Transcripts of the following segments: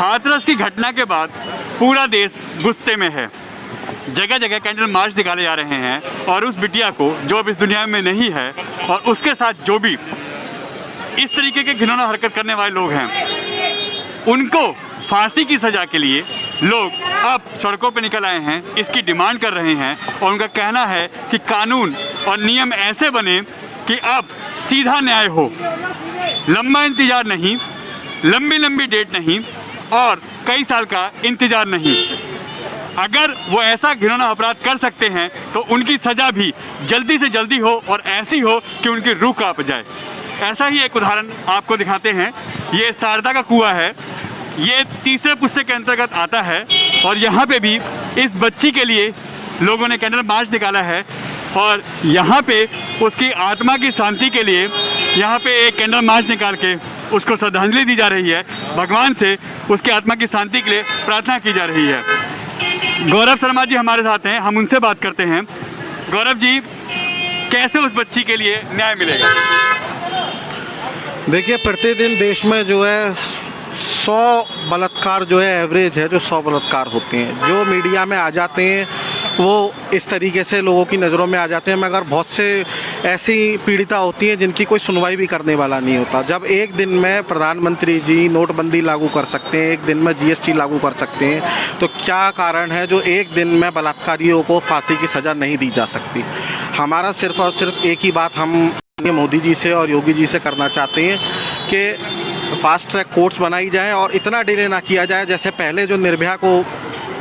हाथरस की घटना के बाद पूरा देश गुस्से में है। जगह जगह कैंडल मार्च निकाले जा रहे हैं और उस बिटिया को जो अब इस दुनिया में नहीं है और उसके साथ जो भी इस तरीके के घिनौना हरकत करने वाले लोग हैं उनको फांसी की सज़ा के लिए लोग अब सड़कों पर निकल आए हैं, इसकी डिमांड कर रहे हैं। और उनका कहना है कि कानून और नियम ऐसे बने कि अब सीधा न्याय हो, लंबा इंतज़ार नहीं, लंबी लंबी डेट नहीं और कई साल का इंतज़ार नहीं। अगर वो ऐसा घिनौना अपराध कर सकते हैं तो उनकी सज़ा भी जल्दी से जल्दी हो और ऐसी हो कि उनकी रूह कांप जाए। ऐसा ही एक उदाहरण आपको दिखाते हैं। ये शारदा का कुआं है, ये तीसरे पुस्ते के अंतर्गत आता है और यहाँ पे भी इस बच्ची के लिए लोगों ने कैंडल मार्च निकाला है और यहाँ पे उसकी आत्मा की शांति के लिए यहाँ पे एक कैंडल मार्च निकाल के उसको श्रद्धांजलि दी जा रही है। भगवान से उसकी आत्मा की शांति के लिए प्रार्थना की जा रही है। गौरव शर्मा जी हमारे साथ हैं, हम उनसे बात करते हैं। गौरव जी, कैसे उस बच्ची के लिए न्याय मिलेगा? देखिए, प्रतिदिन देश में जो है 100 बलात्कार जो है एवरेज है, जो 100 बलात्कार होते हैं, जो मीडिया में आ जाते हैं वो इस तरीके से लोगों की नज़रों में आ जाते हैं, मगर बहुत से ऐसी पीड़िता होती हैं जिनकी कोई सुनवाई भी करने वाला नहीं होता। जब एक दिन में प्रधानमंत्री जी नोटबंदी लागू कर सकते हैं, एक दिन में GST लागू कर सकते हैं, तो क्या कारण है जो एक दिन में बलात्कारियों को फांसी की सज़ा नहीं दी जा सकती? हमारा सिर्फ और सिर्फ एक ही बात हम मोदी जी से और योगी जी से करना चाहते हैं कि फास्ट ट्रैक कोर्ट्स बनाई जाए और इतना डिले ना किया जाए। जैसे पहले जो निर्भया को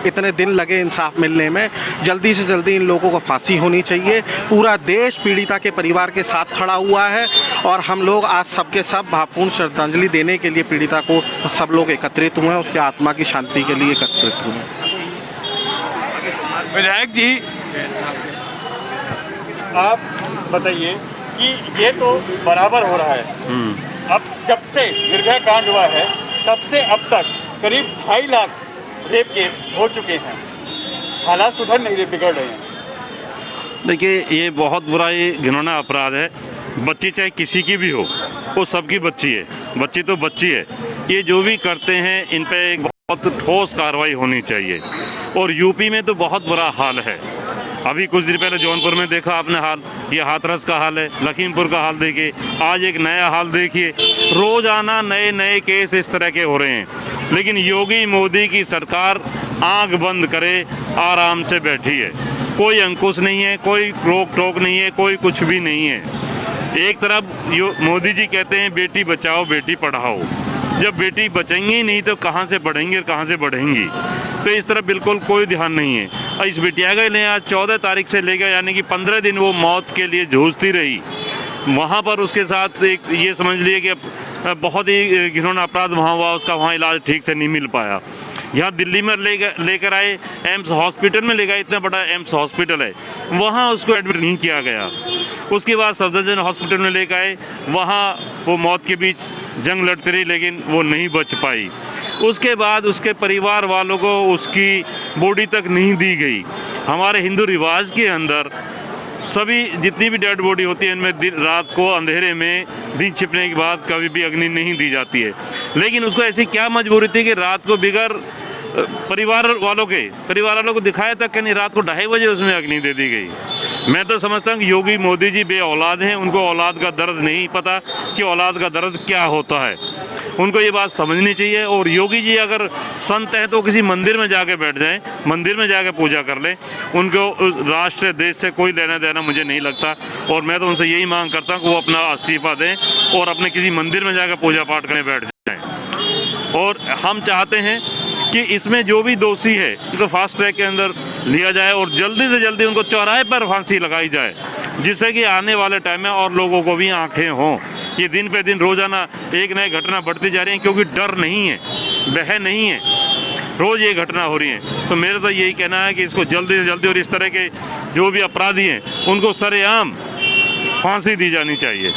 इतने दिन लगे इंसाफ मिलने में, जल्दी से जल्दी इन लोगों को फांसी होनी चाहिए। पूरा देश पीड़िता के परिवार के साथ खड़ा हुआ है और हम लोग आज सबके सब भावपूर्ण श्रद्धांजलि देने के लिए पीड़िता को सब लोग एकत्रित हुए हैं, उसके आत्मा की शांति के लिए एकत्रित हुए हैं। विधायक जी, आप बताइए कि ये तो बराबर हो रहा है। अब जब से निर्भया कांड हुआ है तब से अब तक करीब 2.5 लाख रेप केस हो चुके हैं, हालात सुधर नहीं रहे, बिगड़ रहे हैं। देखिए, ये बहुत बुरा ये घिनौना अपराध है। बच्ची चाहे किसी की भी हो, वो सबकी बच्ची है, बच्ची तो बच्ची है। ये जो भी करते हैं इन पे एक बहुत ठोस कार्रवाई होनी चाहिए। और यूपी में तो बहुत बुरा हाल है। अभी कुछ दिन पहले जौनपुर में देखा आपने हाल, ये हाथरस का हाल है, लखीमपुर का हाल देखिए, आज एक नया हाल देखिए। रोजाना नए नए केस इस तरह के हो रहे हैं, लेकिन योगी मोदी की सरकार आंख बंद करे आराम से बैठी है। कोई अंकुश नहीं है, कोई रोक टोक नहीं है, कोई कुछ भी नहीं है। एक तरफ मोदी जी कहते हैं बेटी बचाओ बेटी पढ़ाओ, जब बेटी बचेंगी ही नहीं तो कहाँ से पढ़ेंगी और कहाँ से बढ़ेंगी? तो इस तरफ बिल्कुल कोई ध्यान नहीं है। और इस बिटिया का ने आज 14 तारीख से लेकर यानी कि 15 दिन वो मौत के लिए जूझती रही। वहाँ पर उसके साथ एक ये समझ लिए कि बहुत ही घिनौना अपराध वहाँ हुआ, उसका वहाँ इलाज ठीक से नहीं मिल पाया। यहाँ दिल्ली में लेकर आए, एम्स हॉस्पिटल में ले गए, इतना बड़ा एम्स हॉस्पिटल है, वहाँ उसको एडमिट नहीं किया गया। उसके बाद सफदरजंग हॉस्पिटल में लेकर आए, वहाँ वो मौत के बीच जंग लड़ती रही लेकिन वो नहीं बच पाई। उसके बाद उसके परिवार वालों को उसकी बॉडी तक नहीं दी गई। हमारे हिंदू रिवाज के अंदर सभी जितनी भी डेड बॉडी होती है इनमें रात को अंधेरे में दिन छिपने के बाद कभी भी अग्नि नहीं दी जाती है। लेकिन उसको ऐसी क्या मजबूरी थी कि रात को बिगर परिवार वालों को दिखाया तक कि नहीं, रात को 2:30 बजे उसमें अग्नि दे दी गई। मैं तो समझता हूँ कि योगी मोदी जी बे औलाद हैं, उनको औलाद का दर्द नहीं पता कि औलाद का दर्द क्या होता है। उनको ये बात समझनी चाहिए। और योगी जी अगर संत हैं तो किसी मंदिर में जाके बैठ जाएं, मंदिर में जाके पूजा कर लें। उनको राष्ट्र देश से कोई लेना देना मुझे नहीं लगता। और मैं तो उनसे यही मांग करता हूँ कि वो अपना इस्तीफा दें और अपने किसी मंदिर में जाकर पूजा पाठ करने बैठ जाएं। और हम चाहते हैं कि इसमें जो भी दोषी है उनको फास्ट ट्रैक के अंदर लिया जाए और जल्दी से जल्दी उनको चौराहे पर फांसी लगाई जाए, जिससे कि आने वाले टाइम में और लोगों को भी आंखें हों। ये दिन पे दिन रोजाना एक नई घटना बढ़ती जा रही है, क्योंकि डर नहीं है, भय नहीं है, रोज ये घटना हो रही है। तो मेरा तो यही कहना है कि इसको जल्दी से जल्दी और इस तरह के जो भी अपराधी हैं उनको सरेआम फांसी दी जानी चाहिए।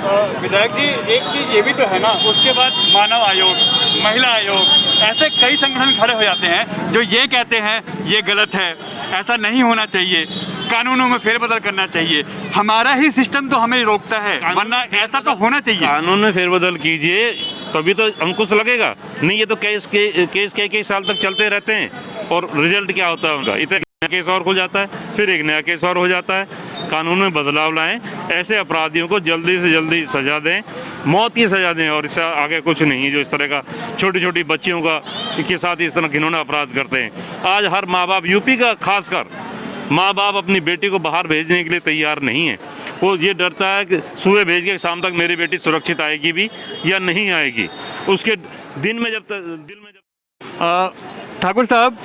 विधायक जी, एक चीज़ ये भी तो है ना, उसके बाद मानव आयोग, महिला आयोग, ऐसे कई संगठन खड़े हो जाते हैं जो ये कहते हैं ये गलत है, ऐसा नहीं होना चाहिए, कानूनों में फेरबदल करना चाहिए। हमारा ही सिस्टम तो हमें रोकता है, वरना ऐसा तो होना चाहिए। कानून में फेरबदल कीजिए, तभी तो अंकुश लगेगा। नहीं ये तो केस कई साल तक चलते रहते हैं और रिजल्ट क्या होता है उनका, इतना नया केस और हो जाता है, फिर एक नया केस और हो जाता है। कानून में बदलाव लाएं, ऐसे अपराधियों को जल्दी से जल्दी सजा दें, मौत की सजा दें, और इससे आगे कुछ नहीं है। जो इस तरह का छोटी छोटी बच्चियों के साथ इस तरह घिनौना अपराध करते हैं। आज हर माँ बाप, यूपी का खासकर माँ बाप अपनी बेटी को बाहर भेजने के लिए तैयार नहीं है। वो ये डरता है कि सुबह भेज के शाम तक मेरी बेटी सुरक्षित आएगी भी या नहीं आएगी। उसके दिल में ठाकुर साहब,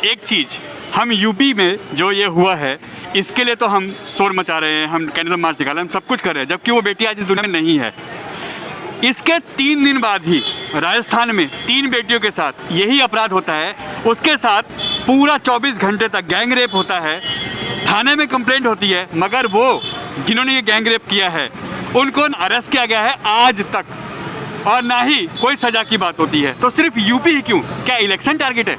एक चीज़ हम यूपी में जो ये हुआ है इसके लिए तो हम शोर मचा रहे हैं, हम कैंडल मार्च निकाले, हम सब कुछ कर रहे हैं, जबकि वो बेटी आज इस दुनिया में नहीं है। इसके 3 दिन बाद ही राजस्थान में 3 बेटियों के साथ यही अपराध होता है। उसके साथ पूरा 24 घंटे तक गैंग रेप होता है, थाने में कंप्लेंट होती है, मगर वो जिन्होंने ये गैंग रेप किया है उनको अरेस्ट किया गया है आज तक, और ना ही कोई सजा की बात होती है। तो सिर्फ यूपी ही क्यों, क्या इलेक्शन टारगेट है?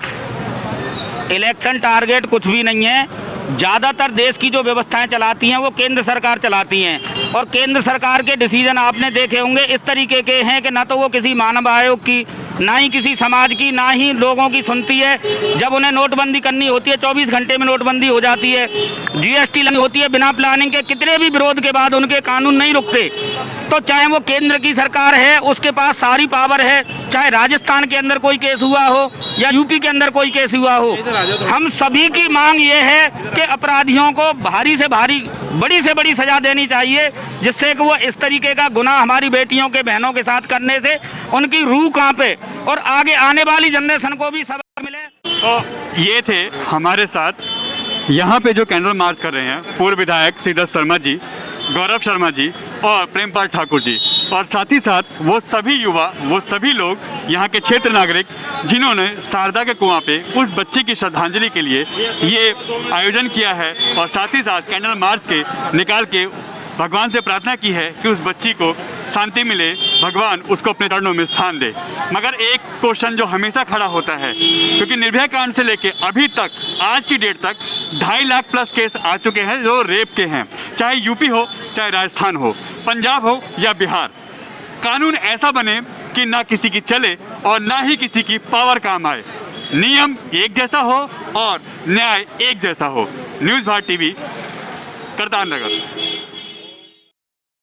इलेक्शन टारगेट कुछ भी नहीं है। ज़्यादातर देश की जो व्यवस्थाएं चलाती हैं वो केंद्र सरकार चलाती हैं, और केंद्र सरकार के डिसीजन आपने देखे होंगे इस तरीके के हैं कि ना तो वो किसी मानव आयोग की, ना ही किसी समाज की, ना ही लोगों की सुनती है। जब उन्हें नोटबंदी करनी होती है 24 घंटे में नोटबंदी हो जाती है, जीएसटी लगनी होती है, बिना प्लानिंग के कितने भी विरोध के बाद उनके कानून नहीं रुकते। तो चाहे वो केंद्र की सरकार है, उसके पास सारी पावर है, चाहे राजस्थान के अंदर कोई केस हुआ हो या यूपी के अंदर कोई केस हुआ हो। हम सभी की मांग ये है कि अपराधियों को भारी से भारी, बड़ी से बड़ी सजा देनी चाहिए, जिससे कि वो इस तरीके का गुनाह हमारी बेटियों के बहनों के साथ करने से उनकी रूह कांपे और आगे आने वाली जनरेशन को भी सबक मिले। तो ये थे हमारे साथ यहाँ पे जो कैंडल मार्च कर रहे हैं पूर्व विधायक सिद्धार्थ शर्मा जी, गौरव शर्मा जी और प्रेमपाल ठाकुर जी, और साथ ही साथ वो सभी युवा, वो सभी लोग यहाँ के क्षेत्र नागरिक जिन्होंने शारदा के कुआं पे उस बच्चे की श्रद्धांजलि के लिए ये आयोजन किया है, और साथ ही साथ कैंडल मार्च के निकाल के भगवान से प्रार्थना की है कि उस बच्ची को शांति मिले, भगवान उसको अपने चरणों में स्थान दे। मगर एक क्वेश्चन जो हमेशा खड़ा होता है, क्योंकि निर्भया कांड से लेके अभी तक, आज की डेट तक 2.5 लाख प्लस केस आ चुके हैं जो रेप के हैं, चाहे यूपी हो, चाहे राजस्थान हो, पंजाब हो या बिहार। कानून ऐसा बने कि ना किसी की चले और ना ही किसी की पावर काम आए, नियम एक जैसा हो और न्याय एक जैसा हो। न्यूज़ भारत टीवी, करतार नगर।